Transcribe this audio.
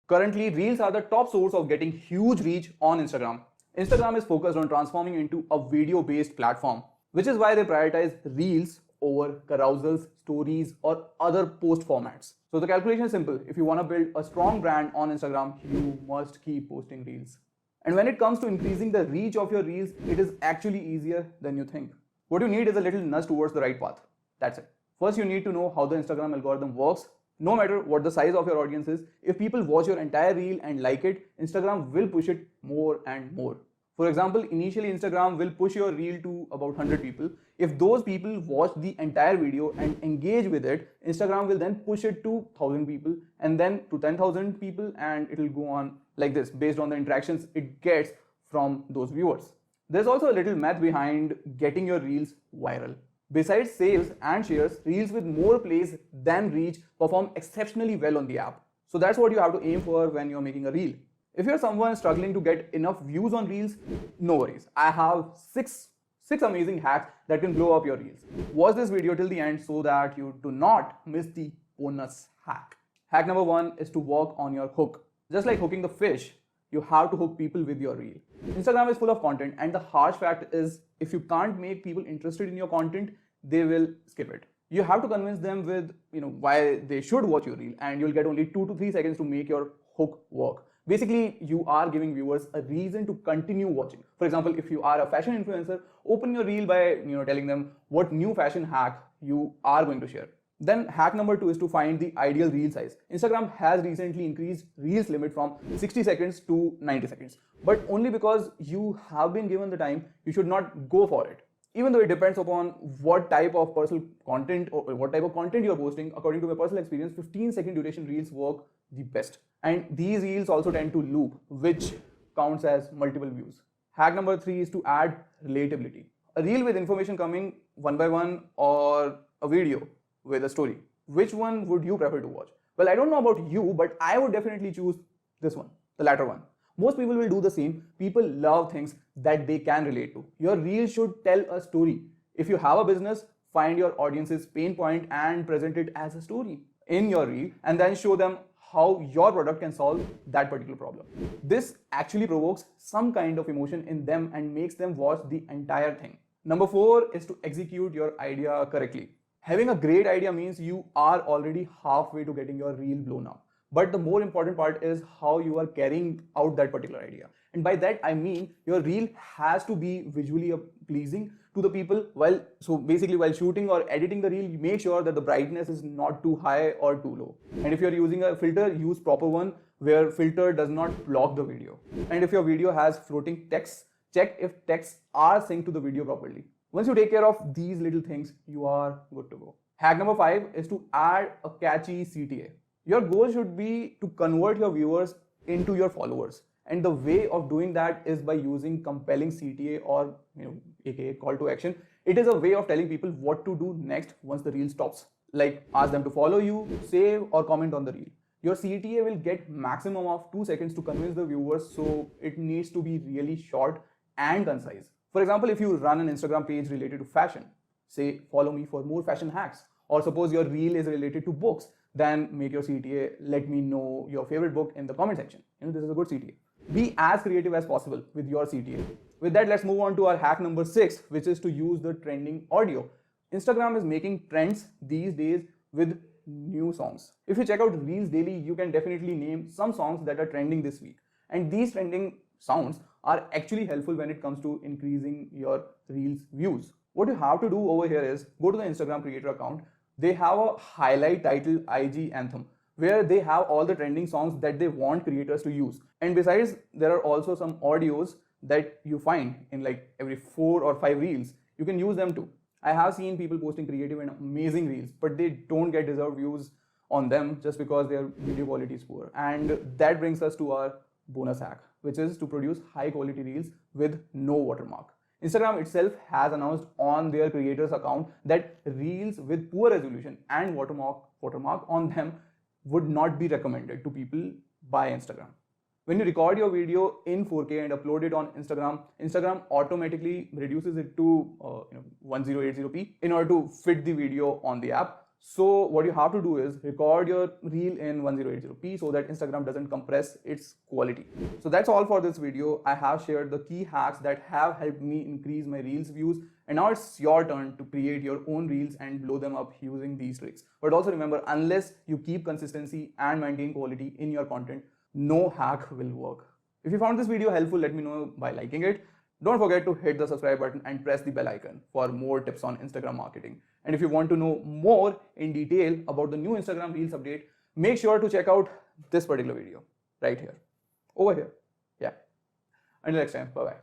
Currently, Reels are the top source of getting huge reach on Instagram. Instagram is focused on transforming into a video-based platform, which is why they prioritize Reels over carousels, stories, or other post formats. So the calculation is simple. If you want to build a strong brand on Instagram, you must keep posting Reels. And when it comes to increasing the reach of your Reels, it is actually easier than you think. What you need is a little nudge towards the right path. That's it. First, you need to know how the Instagram algorithm works. No matter what the size of your audience is, if people watch your entire reel and like it, Instagram will push it more and more. For example, initially Instagram will push your reel to about 100 people. If those people watch the entire video and engage with it, Instagram will then push it to 1000 people and then to 10,000 people, and it will go on like this based on the interactions it gets from those viewers. There's also a little math behind getting your reels viral. Besides saves and shares, reels with more plays than reach perform exceptionally well on the app. So that's what you have to aim for when you're making a reel. If you're someone struggling to get enough views on reels, no worries. I have six amazing hacks that can blow up your reels. Watch this video till the end so that you do not miss the bonus hack. Hack number 1 is to work on your hook. Just like hooking the fish, you have to hook people with your reel. Instagram is full of content, and the harsh fact is if you can't make people interested in your content, they will skip it. You have to convince them with why they should watch your reel, and you'll get only 2 to 3 seconds to make your hook work. Basically, you are giving viewers a reason to continue watching. For example, if you are a fashion influencer, open your reel by telling them what new fashion hack you are going to share. Then hack number 2 is to find the ideal reel size. Instagram has recently increased reels limit from 60 seconds to 90 seconds. But only because you have been given the time, you should not go for it. Even though it depends upon what type of personal content or what type of content you're posting, according to my personal experience, 15-second duration reels work the best. And these reels also tend to loop, which counts as multiple views. Hack number 3 is to add relatability. A reel with information coming one by one, or a video with a story. Which one would you prefer to watch? Well, I don't know about you, but I would definitely choose this one, the latter one. Most people will do the same. People love things that they can relate to. Your reel should tell a story. If you have a business, find your audience's pain point and present it as a story in your reel, and then show them how your product can solve that particular problem. This actually provokes some kind of emotion in them and makes them watch the entire thing. Number 4 is to execute your idea correctly. Having a great idea means you are already halfway to getting your reel blown up. But the more important part is how you are carrying out that particular idea. And by that I mean your reel has to be visually pleasing to the people. So basically while shooting or editing the reel, make sure that the brightness is not too high or too low. And if you're using a filter, use proper one where filter does not block the video. And if your video has floating text, check if texts are synced to the video properly. Once you take care of these little things, you are good to go. Hack number 5 is to add a catchy CTA. Your goal should be to convert your viewers into your followers. And the way of doing that is by using compelling CTA, or aka call to action. It is a way of telling people what to do next once the reel stops. Like ask them to follow you, save, or comment on the reel. Your CTA will get maximum of 2 seconds to convince the viewers, so it needs to be really short and concise. For example, if you run an Instagram page related to fashion, say follow me for more fashion hacks, or suppose your reel is related to books, then make your CTA let me know your favorite book in the comment section. This is a good CTA. Be as creative as possible with your CTA. With that, let's move on to our hack number 6, which is to use the trending audio. Instagram is making trends these days with new songs. If you check out Reels daily, you can definitely name some songs that are trending this week. And these trending sounds are actually helpful when it comes to increasing your Reels views. What you have to do over here is go to the Instagram creator account. They have a highlight title IG anthem where they have all the trending songs that they want creators to use. And besides, there are also some audios that you find in like every 4 or 5 reels. You can use them too. I have seen people posting creative and amazing reels, but they don't get deserved views on them just because their video quality is poor. And that brings us to our bonus hack, which is to produce high quality reels with no watermark. Instagram itself has announced on their creators account that reels with poor resolution and watermark on them would not be recommended to people by Instagram. When you record your video in 4K and upload it on Instagram, Instagram automatically reduces it to 1080p in order to fit the video on the app. So what you have to do is record your reel in 1080p so that Instagram doesn't compress its quality. So that's all for this video. I have shared the key hacks that have helped me increase my reels views, and now it's your turn to create your own reels and blow them up using these tricks. But also remember, unless you keep consistency and maintain quality in your content, no hack will work. If you found this video helpful, let me know by liking it. Don't forget to hit the subscribe button and press the bell icon for more tips on Instagram marketing. And if you want to know more in detail about the new Instagram Reels update, make sure to check out this particular video right here, over here. Yeah. Until next time, bye-bye.